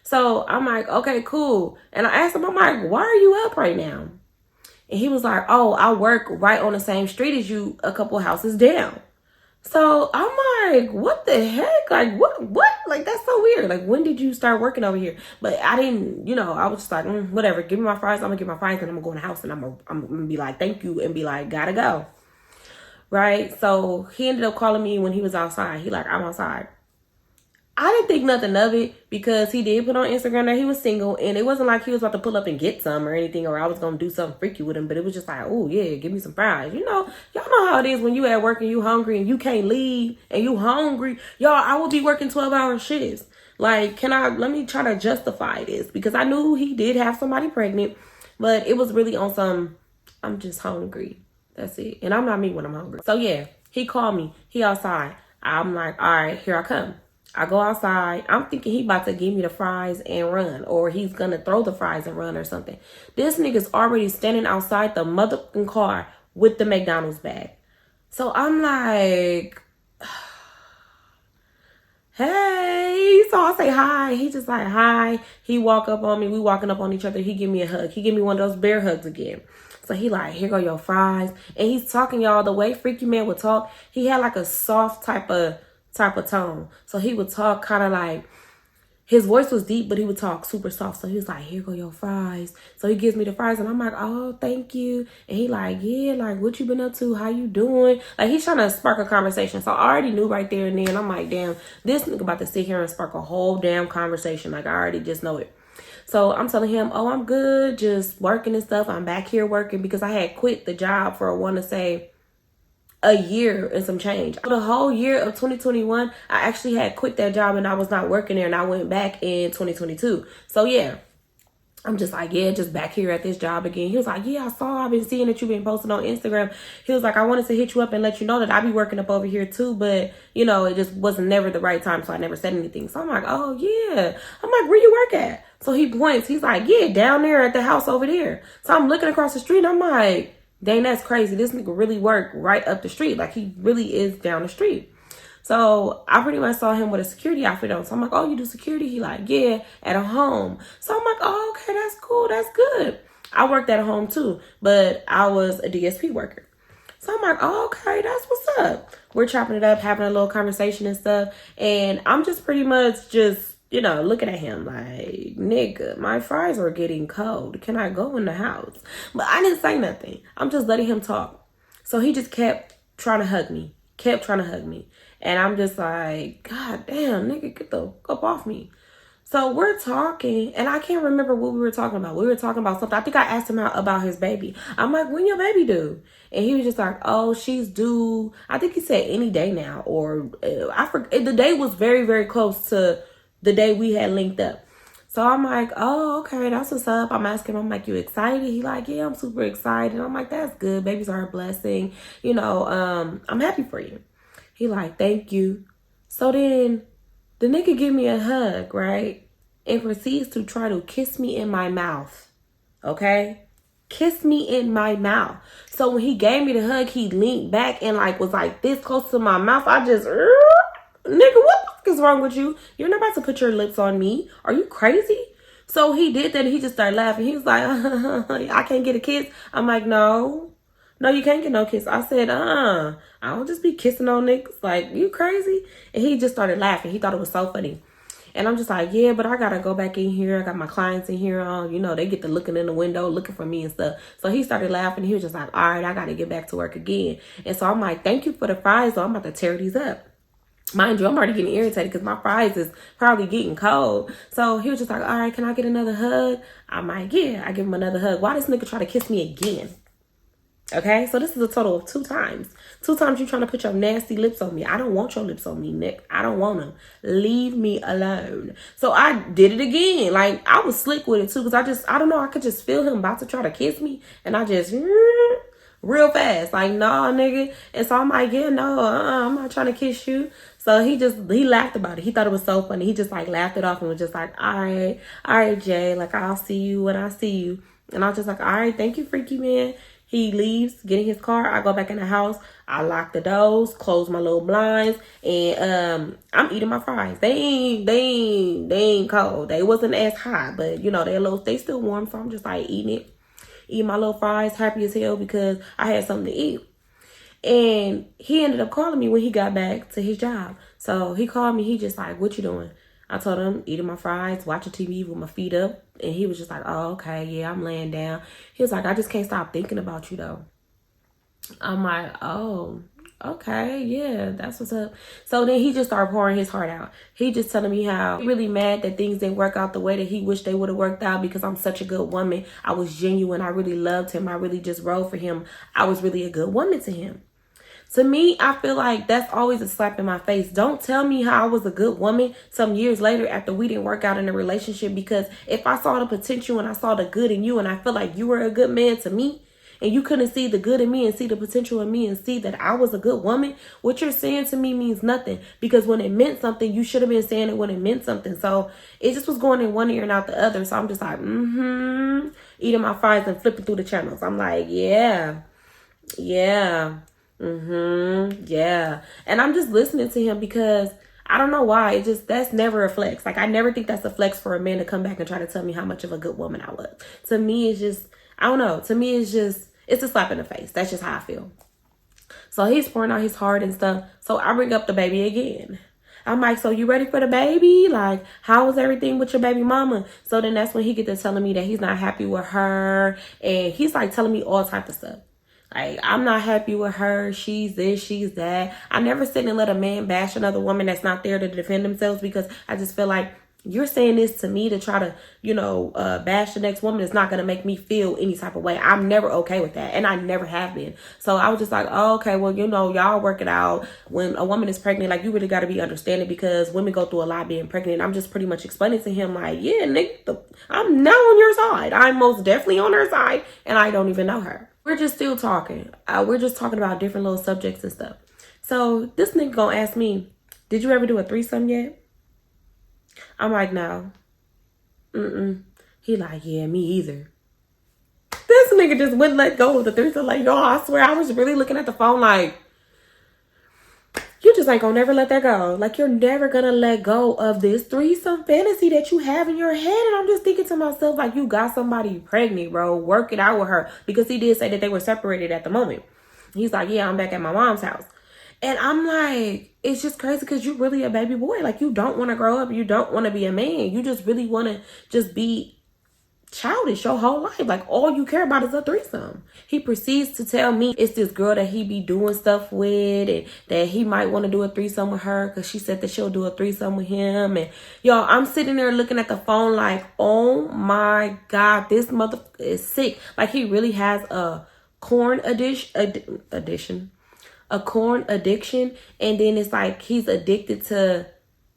So I'm like, okay, cool. And I asked him, I'm like, why are you up right now? And he was like, oh, I work right on the same street as you, a couple houses down. So I'm like, what the heck? Like, what? Like, that's so weird. Like, when did you start working over here? But I didn't, I was just like, whatever. Give me my fries. I'm going to get my fries and I'm going to go in the house and I'm going to be like, thank you. And be like, gotta go. Right? So he ended up calling me when he was outside. He like, I'm outside. I didn't think nothing of it because he did put on Instagram that he was single, and it wasn't like he was about to pull up and get some or anything, or I was going to do something freaky with him, but it was just like, oh yeah, give me some fries. Y'all know how it is when you at work and you hungry and you can't leave and you hungry. Y'all, I would be working 12-hour shifts. Like, let me try to justify this, because I knew he did have somebody pregnant, but it was really on some, I'm just hungry. That's it. And I'm not me when I'm hungry. So yeah, he called me. He outside. I'm like, all right, here I come. I go outside. I'm thinking he about to give me the fries and run, or he's going to throw the fries and run or something. This nigga's already standing outside the motherfucking car with the McDonald's bag. So I'm like, hey. So I say hi. He just like, hi. He walk up on me. We walking up on each other. He give me a hug. He give me one of those bear hugs again. So he like, here go your fries. And he's talking, y'all, the way Freaky Man would talk. He had like a soft type of tone. So he would talk kind of like, his voice was deep, but he would talk super soft. So he was like, here go your fries. So he gives me the fries and I'm like, oh, thank you. And he like, yeah, like, what you been up to? How you doing? Like, he's trying to spark a conversation. So I already knew right there and then. I'm like, damn, this nigga about to sit here and spark a whole damn conversation. Like, I already just know it. So I'm telling him, oh, I'm good, just working and stuff. I'm back here working because I had quit the job for, I want to say, a year and some change. The whole year of 2021, I actually had quit that job and I was not working there, and I went back in 2022. So yeah, I'm just like, yeah, just back here at this job again. He was like, yeah, I've been seeing that you've been posting on Instagram. He was like, I wanted to hit you up and let you know that I be working up over here too, but it just wasn't never the right time, so I never said anything. So I'm like, oh yeah. I'm like, where you work at? So he points, he's like, yeah, down there at the house over there. So I'm looking across the street and I'm like, dang, that's crazy. This nigga really worked right up the street. Like, he really is down the street. So I pretty much saw him with a security outfit on. So I'm like, oh, you do security? He like, yeah, at a home. So I'm like, oh, okay, that's cool. That's good. I worked at a home too, but I was a DSP worker. So I'm like, oh, okay, that's what's up. We're chopping it up, having a little conversation and stuff. And I'm just pretty much just, looking at him like, nigga, my fries are getting cold. Can I go in the house? But I didn't say nothing. I'm just letting him talk. So he just kept trying to hug me. And I'm just like, God damn, nigga, get the up off me. So we're talking, and I can't remember what we were talking about. We were talking about something. I think I asked him about his baby. I'm like, when your baby due? And he was just like, oh, she's due. I think he said any day now. Or I forget. The day was very, very close to the day we had linked up. So I'm like, oh, okay, that's what's up. I'm asking him, I'm like, you excited? He like, yeah, I'm super excited. I'm like, that's good. Babies are a blessing. I'm happy for you. He like, thank you. So then the nigga give me a hug, right? And proceeds to try to kiss me in my mouth. Okay? Kiss me in my mouth. So when he gave me the hug, he leaned back and was like this close to my mouth. I just, nigga, what the fuck is wrong with you? You're not about to put your lips on me. Are you crazy? So he did that and he just started laughing. He was like, I can't get a kiss. I'm like, no, you can't get no kiss. I said, I don't just be kissing on niggas. Like, you crazy? And he just started laughing. He thought it was so funny. And I'm just like, yeah, but I got to go back in here. I got my clients in here on, they get to looking in the window, looking for me and stuff. So he started laughing. He was just like, all right, I got to get back to work again. And so I'm like, thank you for the fries, though. I'm about to tear these up. Mind you, I'm already getting irritated because my fries is probably getting cold. So he was just like, all right, can I get another hug? I'm like, yeah, I give him another hug. Why this nigga try to kiss me again? Okay, so this is a total of 2 times. 2 times you trying to put your nasty lips on me. I don't want your lips on me, Nick. I don't want them. Leave me alone. So I did it again. I was slick with it too because I don't know. I could just feel him about to try to kiss me. And I just, real fast. Like, nah, nigga. And so I'm like, yeah, no, I'm not trying to kiss you. So he laughed about it. He thought it was so funny. He just laughed it off and was just like, all right, Jay. I'll see you when I see you. And I was just like, all right, thank you, freaky man. He leaves, get in his car. I go back in the house. I lock the doors, close my little blinds, and I'm eating my fries. They ain't cold. They wasn't as hot, but they still warm. So I'm just eating my little fries, happy as hell because I had something to eat. And he ended up calling me when he got back to his job. So he called me. He just like, what you doing? I told him, eating my fries, watching TV with my feet up. And he was just like, oh, okay, yeah, I'm laying down. He was like, I just can't stop thinking about you, though. I'm like, oh, okay, yeah, that's what's up. So then he just started pouring his heart out. He just telling me how he really mad that things didn't work out the way that he wished they would have worked out because I'm such a good woman. I was genuine. I really loved him. I really just rode for him. I was really a good woman to him. To me, I feel like that's always a slap in my face. Don't tell me how I was a good woman some years later after we didn't work out in a relationship, because if I saw the potential and I saw the good in you and I feel like you were a good man to me and you couldn't see the good in me and see the potential in me and see that I was a good woman, what you're saying to me means nothing, because when it meant something, you should have been saying it when it meant something. So it just was going in one ear and out the other. So I'm just like, eating my fries and flipping through the channels. I'm like, yeah. Yeah. And I'm just listening to him because I don't know why. That's never a flex. I never think that's a flex for a man to come back and try to tell me how much of a good woman I was. To me, it's just, I don't know. To me, it's a slap in the face. That's just how I feel. So he's pouring out his heart and stuff. So I bring up the baby again. I'm like, so you ready for the baby? How was everything with your baby mama? So then that's when he gets to telling me that he's not happy with her. And he's telling me all types of stuff. I'm not happy with her. She's this, she's that. I never sit and let a man bash another woman that's not there to defend themselves, because I just feel like you're saying this to me to try to, bash the next woman. It's not going to make me feel any type of way. I'm never okay with that. And I never have been. So I was just like, oh, okay, well, y'all work it out. When a woman is pregnant, you really got to be understanding, because women go through a lot being pregnant. I'm just pretty much explaining to him yeah, nigga, I'm now on your side. I'm most definitely on her side. And I don't even know her. We're just still talking. We're just talking about different little subjects and stuff. So this nigga gonna ask me, did you ever do a threesome yet? I'm like, no. He like, yeah, me either. This nigga just wouldn't let go of the threesome. Yo, I swear, I was really looking at the phone you just ain't gonna never let that go. Like, you're never gonna let go of this threesome fantasy that you have in your head. And I'm just thinking to myself, like, you got somebody pregnant, bro. Work it out with her. Because he did say that they were separated at the moment. He's like, yeah, I'm back at my mom's house. And I'm like, it's just crazy because you're really a baby boy. Like, you don't want to grow up. You don't want to be a man. You just really want to just be childish your whole life. Like, all you care about is a threesome. He proceeds to tell me it's this girl that he be doing stuff with, and that he might want to do a threesome with her because she said that she'll do a threesome with him. And y'all, I'm sitting there looking at the phone like, oh my God, this motherfucker is sick. Like, he really has a corn addiction, a corn addiction, and then it's like he's addicted to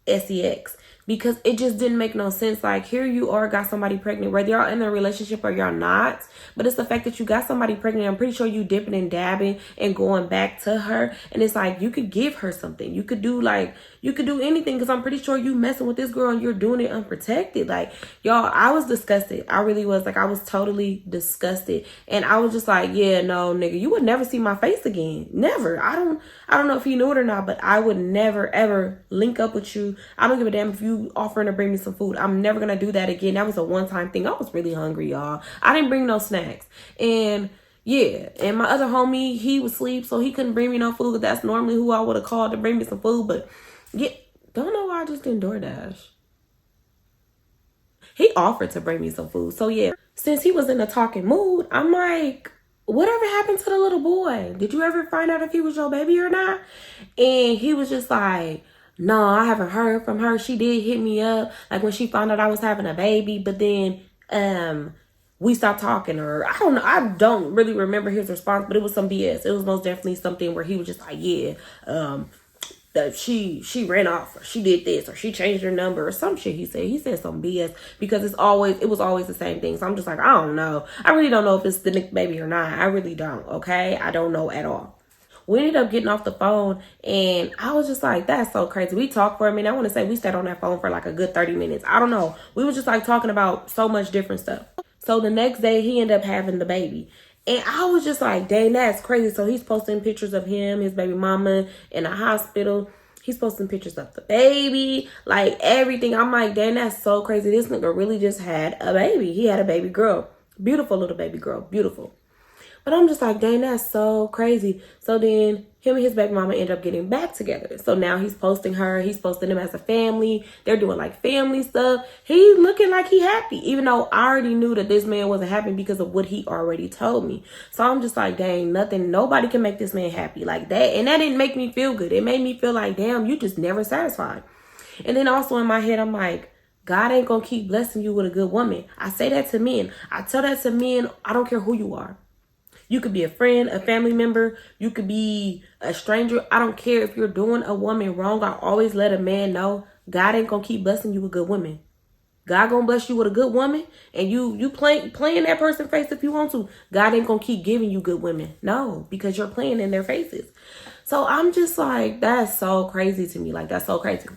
sex. Because it just didn't make no sense. Like, here you are, got somebody pregnant, whether y'all in a relationship or y'all not. But it's the fact that you got somebody pregnant. I'm pretty sure you dipping and dabbing and going back to her. And it's like, you could give her something. You could do anything. Because I'm pretty sure you messing with this girl and you're doing it unprotected. Like, y'all, I was disgusted. I really was. Like, I was totally disgusted. And I was just like, yeah, no, nigga, you would never see my face again. Never. I don't know if he knew it or not, but I would never, ever link up with you. I don't give a damn if you offering to bring me some food. I'm never gonna do that again. That was a one-time thing. I was really hungry, y'all. I didn't bring no snacks. And yeah, and my other homie, he was asleep, so he couldn't bring me no food. That's normally who I would have called to bring me some food. But yeah, don't know why I just didn't DoorDash. He offered to bring me some food. So yeah, since he was in a talking mood, I'm like, whatever happened to the little boy? Did you ever find out if he was your baby or not? And he was just like, no, I haven't heard from her. She did hit me up, like, when she found out I was having a baby, but then we stopped talking. Or I don't know. I don't really remember his response, but it was some BS. It was most definitely something where he was just like, yeah, that she ran off, or she did this, or she changed her number, or some shit. He said some BS, because it was always the same thing. So I'm just like, I don't know. I really don't know if it's the Nick baby or not. I really don't. Okay, I don't know at all. We ended up getting off the phone, and I was just like, that's so crazy. We talked for a minute. I want to say we stayed on that phone for like a good 30 minutes. I don't know. We were just like talking about so much different stuff. So the next day, he ended up having the baby. And I was just like, dang, that's crazy. So he's posting pictures of him, his baby mama in the hospital. He's posting pictures of the baby, like everything. I'm like, dang, that's so crazy. This nigga really just had a baby. He had a baby girl. Beautiful little baby girl. Beautiful. But I'm just like, dang, that's so crazy. So then him and his baby mama end up getting back together. So now he's posting her. He's posting them as a family. They're doing like family stuff. He's looking like he happy, even though I already knew that this man wasn't happy because of what he already told me. So I'm just like, dang, nobody can make this man happy like that. And that didn't make me feel good. It made me feel like, damn, you just never satisfied. And then also in my head, I'm like, God ain't gonna keep blessing you with a good woman. I say that to men. I tell that to men. I don't care who you are. You could be a friend, a family member. You could be a stranger. I don't care if you're doing a woman wrong. I always let a man know God ain't going to keep blessing you with good women. God going to bless you with a good woman. And you playing that person's face if you want to. God ain't going to keep giving you good women. No, because you're playing in their faces. So I'm just like, that's so crazy to me. Like, that's so crazy.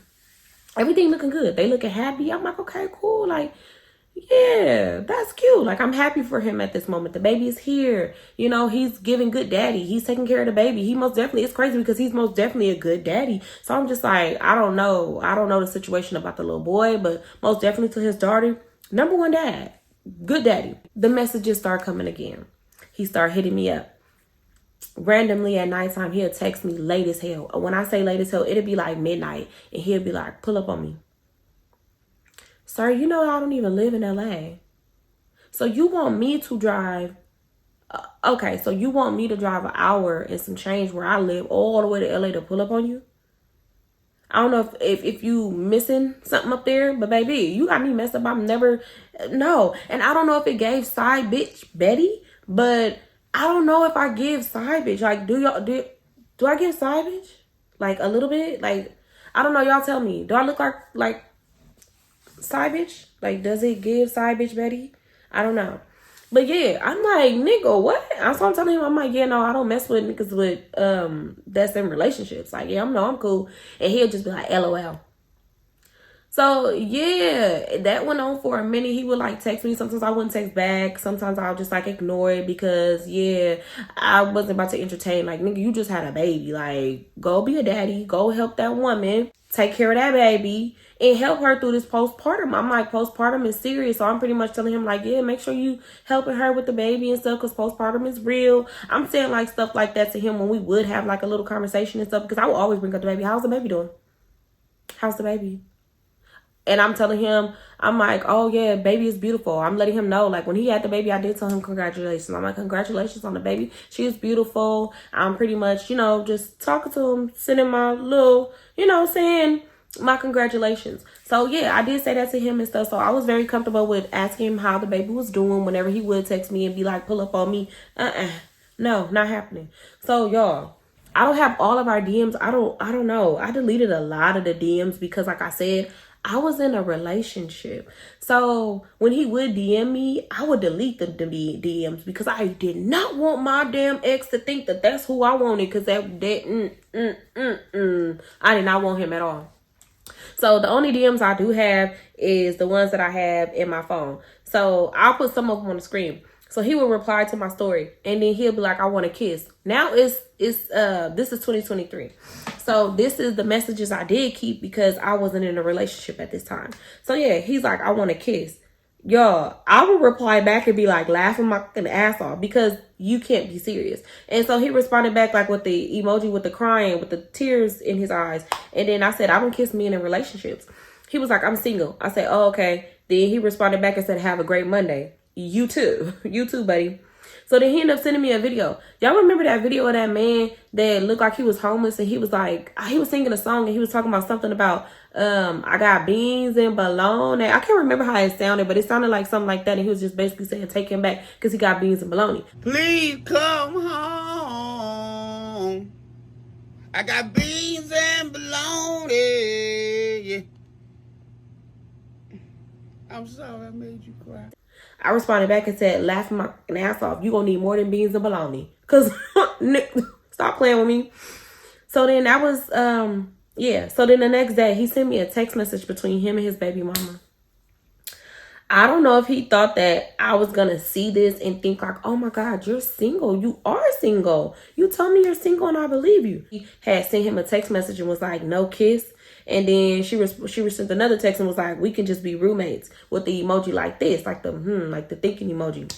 Everything looking good. They looking happy. I'm like, okay, cool. Like, yeah, that's cute. Like, I'm happy for him at this moment. The baby is here. You know, he's giving good daddy. He's taking care of the baby. He most definitely, it's crazy because he's most definitely a good daddy. So I'm just like, I don't know. I don't know the situation about the little boy, but most definitely to his daughter, number one dad, good daddy. The messages start coming again. He started hitting me up. Randomly at nighttime, he'll text me late as hell. When I say late as hell, it'll be like midnight. And he'll be like, pull up on me. Sir, you know I don't even live in LA. So you want me to drive, okay, so you want me to drive an hour and some change where I live all the way to LA to pull up on you? I don't know if you missing something up there, but baby, you got me messed up. I'm never, no. And I don't know if it gave side bitch Betty, but I don't know if I give side bitch. Like, do I give side bitch? Like, a little bit? Like, I don't know. Y'all tell me. Do I look like side bitch? Like, does it give side bitch Betty? I don't know. But yeah, I'm like, nigga, what? So I'm telling him, I'm like, yeah, no, I don't mess with niggas with that's in relationships. Like, yeah, I'm cool. And he'll just be like, LOL. So yeah, that went on for a minute. He would like text me. Sometimes I wouldn't text back. Sometimes I'll just like ignore it because yeah, I wasn't about to entertain. Like, nigga, you just had a baby. Like, go be a daddy. Go help that woman. Take care of that baby and help her through this postpartum. I'm like, postpartum is serious. So I'm pretty much telling him like, yeah, make sure you helping her with the baby and stuff because postpartum is real. I'm saying like stuff like that to him when we would have like a little conversation and stuff because I would always bring up the baby. How's the baby doing? How's the baby? And I'm telling him, I'm like, oh yeah, baby is beautiful. I'm letting him know, like when he had the baby, I did tell him congratulations. I'm like, congratulations on the baby. She is beautiful. I'm pretty much, just talking to him, sending my little, saying my congratulations. So yeah, I did say that to him and stuff. So I was very comfortable with asking him how the baby was doing whenever he would text me and be like, pull up on me. No, not happening. So y'all, I don't have all of our DMs. I don't know. I deleted a lot of the DMs because like I said, I was in a relationship. So when he would DM me, I would delete the DMs because I did not want my damn ex to think that that's who I wanted because I did not want him at all. So the only DMs I do have is the ones that I have in my phone. So I'll put some of them on the screen. So he will reply to my story and then he'll be like, I want a kiss. Now this is 2023. So this is the messages I did keep because I wasn't in a relationship at this time. So yeah, he's like, I want a kiss. Y'all, I would reply back and be like laughing my fucking ass off because you can't be serious. And so he responded back like with the emoji with the crying, with the tears in his eyes. And then I said, I don't kiss men in relationships. He was like, I'm single. I said, oh, okay. Then he responded back and said, have a great Monday. You too. You too, buddy. So then he ended up sending me a video. Y'all remember that video of that man that looked like he was homeless and he was like, he was singing a song and he was talking about something about, I got beans and bologna. I can't remember how it sounded, but it sounded like something like that. And he was just basically saying, take him back because he got beans and bologna. Please come home. I got beans and bologna. Yeah. I'm sorry I made you cry. I responded back and said, laughing my ass off. You gonna need more than beans and bologna. Cause stop playing with me. So then that was, So then the next day he sent me a text message between him and his baby mama. I don't know if he thought that I was gonna see this and think like, oh my God, you're single. You are single. You told me you're single and I believe you. He had sent him a text message and was like, no kiss. And then she sent another text and was like, we can just be roommates with the emoji like this, like the thinking emoji.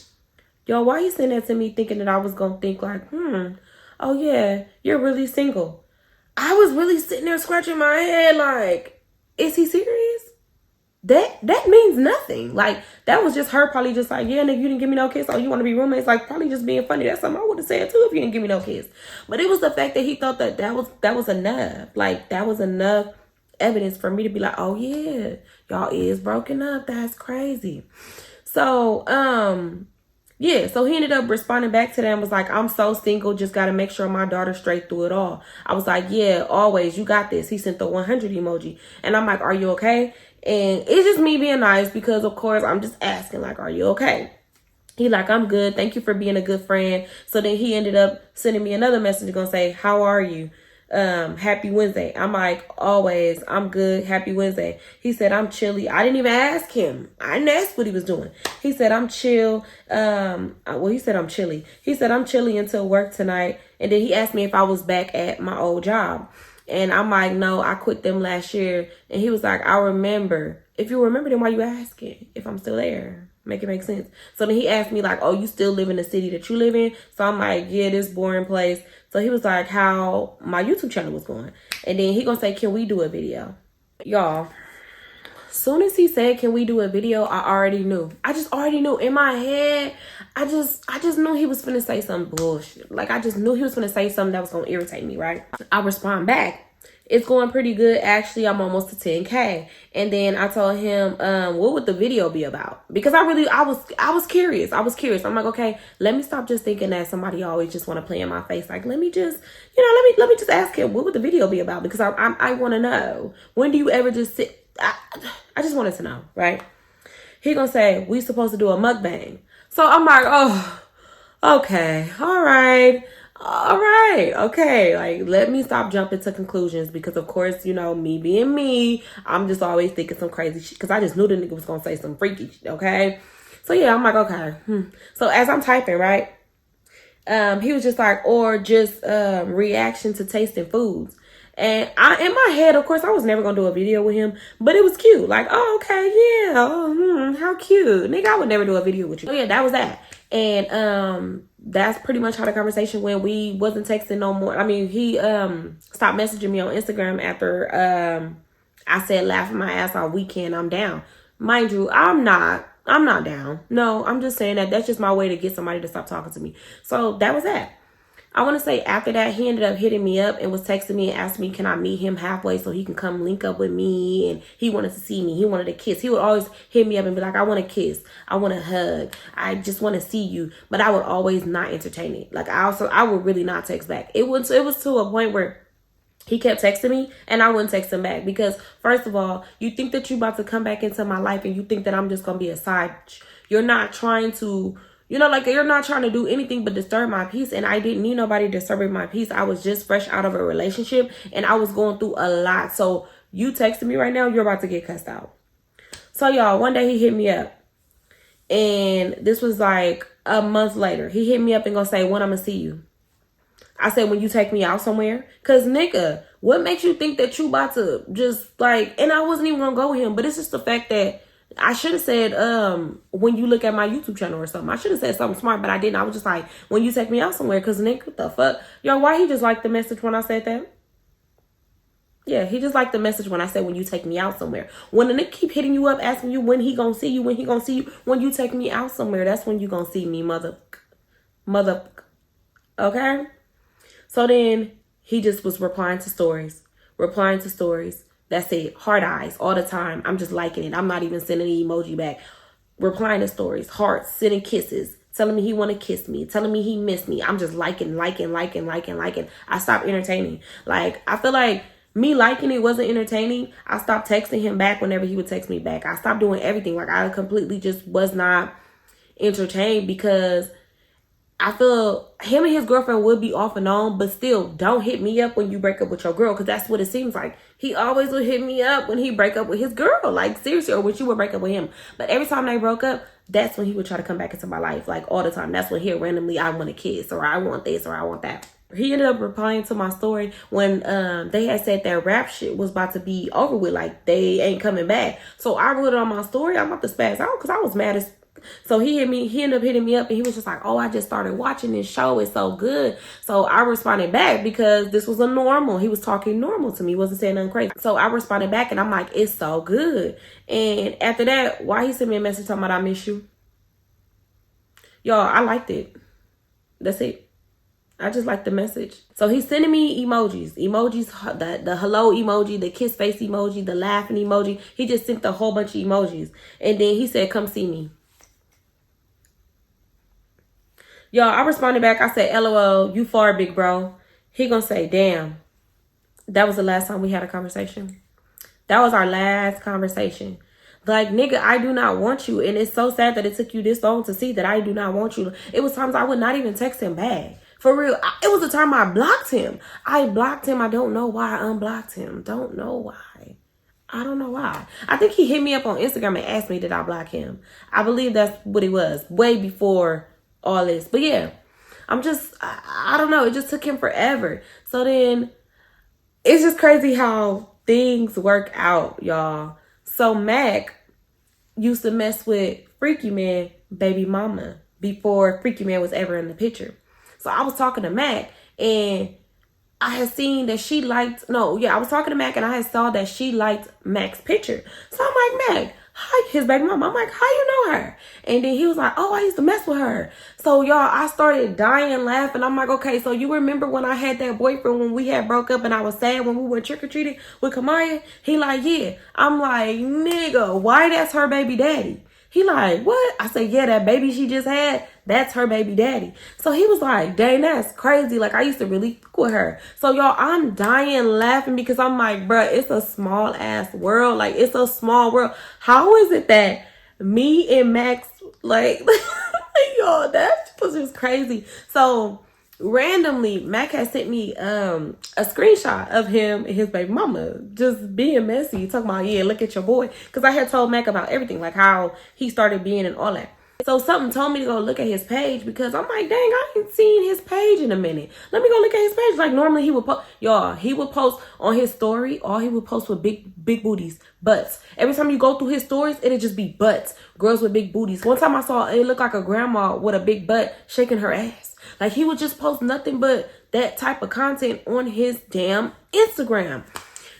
Yo, why you sending that to me thinking that I was going to think like, oh yeah, you're really single. I was really sitting there scratching my head like, is he serious? That means nothing. Like, that was just her probably just like, yeah, nigga, you didn't give me no kiss. Oh, you want to be roommates? Like, probably just being funny. That's something I would have said too if you didn't give me no kiss. But it was the fact that he thought that was enough. Like, that was enough evidence for me to be like, oh yeah, y'all is broken up. That's crazy. So so he ended up responding back to them, was like, I'm so single, just gotta make sure my daughter's straight through it all. I was like, yeah, always, you got this. He sent the 100 emoji and I'm like, are you okay? And it's just me being nice because of course I'm just asking like, are you okay? He like, I'm good, thank you for being a good friend. So then he ended up sending me another message gonna say, how are you? Happy Wednesday. I'm like, always, I'm good. Happy Wednesday. He said, I'm chilly. I didn't even ask him. I didn't ask what he was doing. He said, I'm chill. He said, I'm chilly. He said, I'm chilly until work tonight. And then he asked me if I was back at my old job. And I'm like, no, I quit them last year. And he was like, I remember. If you remember, then why you asking if I'm still there? Make it make sense. So then he asked me like, oh, you still live in the city that you live in? So I'm like, yeah, this boring place. So he was like, how my YouTube channel was going. And then he gonna say, can we do a video? Y'all, soon as he said, can we do a video, I already knew. I just already knew in my head. I just knew he was finna say some bullshit. Like, I just knew he was finna say something that was gonna irritate me, right? I respond back. It's going pretty good. Actually, I'm almost to 10K. And then I told him, what would the video be about? Because I was curious. I'm like, okay, let me stop just thinking that somebody always just want to play in my face. Like, let me just, let me just ask him, what would the video be about? Because I want to know. When do you ever just sit? I just wanted to know, right? He gonna say, we supposed to do a mukbang. So I'm like, oh, okay, all right. All right, okay, like let me stop jumping to conclusions because of course, you know, me being me, I'm just always thinking some crazy shit because I just knew the nigga was gonna say some freaky shit, okay? So yeah, I'm like, okay. So as I'm typing, right? He was just like, or just reaction to tasting foods. And I, in my head, of course, I was never gonna do a video with him, but it was cute. Like, oh, okay, yeah, oh, how cute, nigga. I would never do a video with you. So yeah, that was that. And that's pretty much how the conversation went. We wasn't texting no more. I mean, he stopped messaging me on Instagram after I said laughing my ass off weekend. I'm down, mind you. I'm not down. No, I'm just saying that's just my way to get somebody to stop talking to me. So that was that. I want to say after that, he ended up hitting me up and was texting me and asked me, can I meet him halfway so he can come link up with me? And he wanted to see me. He wanted a kiss. He would always hit me up and be like, I want a kiss. I want a hug. I just want to see you. But I would always not entertain it. Like I would really not text back. It was to a point where he kept texting me and I wouldn't text him back because first of all, you think that you about to come back into my life and you think that I'm just going to be a side. You're not trying to, you know, like you're not trying to do anything but disturb my peace. And I didn't need nobody disturbing my peace. I was just fresh out of a relationship and I was going through a lot. So you texting me right now, you're about to get cussed out. So y'all, one day he hit me up and this was like a month later. He hit me up and gonna say, when I'm gonna see you. I said, when you take me out somewhere. Because, nigga, what makes you think that you about to just, like... And I wasn't even going to go with him. But it's just the fact that I should have said, when you look at my YouTube channel or something. I should have said something smart, but I didn't. I was just like, when you take me out somewhere. Because, nigga, what the fuck? Yo, why he just liked the message when I said that? Yeah, he just liked the message when I said, when you take me out somewhere. When the nigga keep hitting you up, asking you when he going to see you, when he going to see you. When you take me out somewhere, that's when you going to see me, mother. Okay? So then he just was replying to stories. That's it. Heart eyes all the time. I'm just liking it. I'm not even sending an emoji back. Replying to stories, hearts, sending kisses, telling me he want to kiss me, telling me he missed me. I'm just liking. I stopped entertaining. Like, I feel like me liking it wasn't entertaining. I stopped texting him back whenever he would text me back. I stopped doing everything. Like, I completely just was not entertained because I feel him and his girlfriend would be off and on, but still, don't hit me up when you break up with your girl, because that's what it seems like. He always would hit me up when he break up with his girl, like seriously, or when she would break up with him. But every time they broke up, that's when he would try to come back into my life, like all the time. That's when he'll randomly, I want a kiss, or I want this, or I want that. He ended up replying to my story when they had said that rap shit was about to be over with, like they ain't coming back. So I wrote it on my story. I'm about to spaz out because I was mad as... So he ended up hitting me up and he was just like, oh, I just started watching this show. It's so good. So I responded back because this was a normal. He was talking normal to me. He wasn't saying nothing crazy. So I responded back and I'm like, it's so good. And after that, why he sent me a message talking about I miss you? Y'all, I liked it. That's it. I just like the message. So he's sending me emojis, the hello emoji, the kiss face emoji, the laughing emoji. He just sent a whole bunch of emojis. And then he said, come see me. Y'all, I responded back. I said, LOL, you far, big bro. He gonna say, damn, that was the last time we had a conversation. That was our last conversation. Like, nigga, I do not want you. And it's so sad that it took you this long to see that I do not want you. It was times I would not even text him back. For real. It was the time I blocked him. I blocked him. I don't know why I unblocked him. Don't know why. I don't know why. I think he hit me up on Instagram and asked me, did I block him? I believe that's what it was. Way before all this. But yeah, I don't know. It just took him forever. So then it's just crazy how things work out, y'all. So Mac used to mess with Freaky Man baby mama before Freaky Man was ever in the picture. So I was talking to Mac and I had seen that she liked, I was talking to Mac and I had saw that she liked Mac's picture. So I'm like, Mac, hi, his baby mama. I'm like, how you know her? And then he was like, oh, I used to mess with her. So y'all, I started dying laughing. I'm like, okay, so you remember when I had that boyfriend when we had broke up and I was sad when we went trick-or-treating with Kamaya? He like, yeah. I'm like, nigga, why that's her baby daddy? He like, what? I said, yeah, that baby she just had, that's her baby daddy. So he was like, dang, that's crazy. Like, I used to really fuck with her. So, y'all, I'm dying laughing because I'm like, bruh, it's a small ass world. Like, it's a small world. How is it that me and Max, like, y'all, that was just crazy. So randomly, Mac had sent me a screenshot of him and his baby mama just being messy, talking about, yeah, look at your boy. Because I had told Mac about everything, like how he started being and all that. So something told me to go look at his page because I'm like, dang, I ain't seen his page in a minute. Let me go look at his page. Like normally he would post, y'all, he would post on his story, all he would post with big booties, butts. Every time you go through his stories, it'd just be butts, girls with big booties. One time I saw it looked like a grandma with a big butt shaking her ass. Like he would just post nothing but that type of content on his damn Instagram.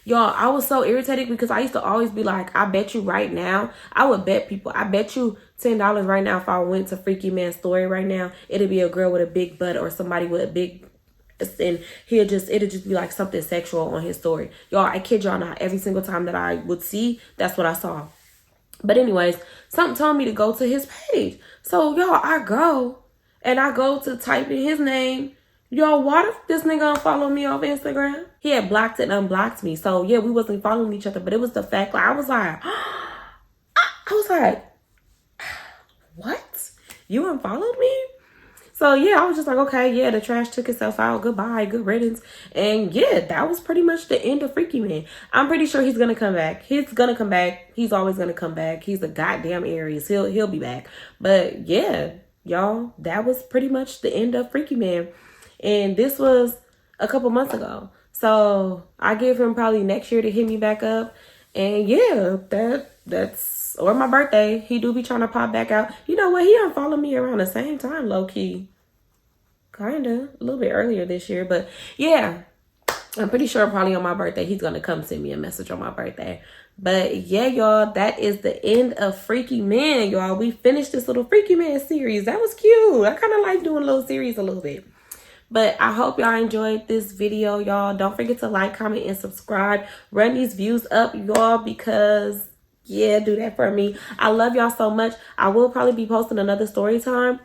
Y'all, I was so irritated because I used to always be like, I bet you right now, I would bet people, I bet you $10 right now if I went to Freaky Man's story right now, it'd be a girl with a big butt or somebody with a big, and it'd just be like something sexual on his story. Y'all, I kid y'all not, every single time that I would see, that's what I saw. But anyways, something told me to go to his page. So y'all, I go to type in his name. Y'all, why this nigga unfollow me off Instagram? He had blocked and unblocked me. So yeah, we wasn't following each other, but it was the fact, like, I was like, what? You unfollowed me? So yeah, I was just like, okay, yeah, the trash took itself out. Goodbye, good riddance. And yeah, that was pretty much the end of Freaky Man. I'm pretty sure he's gonna come back. He's gonna come back. He's always gonna come back. He's a goddamn Aries. He'll be back. But yeah, y'all, that was pretty much the end of Freaky Man. And this was a couple months ago. So I give him probably next year to hit me back up. And yeah, that's or my birthday. He do be trying to pop back out. You know what? He unfollowed me around the same time, low key. Kinda. A little bit earlier this year. But yeah, I'm pretty sure probably on my birthday, he's going to come send me a message on my birthday. But yeah, y'all, that is the end of Freaky Man, y'all. We finished this little Freaky Man series. That was cute. I kind of like doing a little series a little bit. But I hope y'all enjoyed this video, y'all. Don't forget to like, comment, and subscribe. Run these views up, y'all, because, yeah, do that for me. I love y'all so much. I will probably be posting another story time,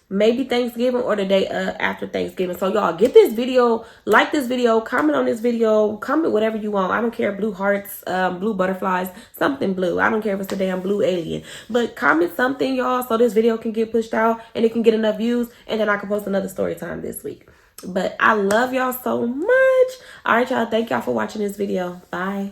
maybe Thanksgiving or the day after Thanksgiving. So, y'all, get this video, like this video, comment on this video, comment whatever you want. I don't care, blue hearts, blue butterflies, something blue. I don't care if it's a damn blue alien. But comment something, y'all, so this video can get pushed out and it can get enough views, and then I can post another story time this week. But I love y'all so much. All right, y'all. Thank y'all for watching this video. Bye.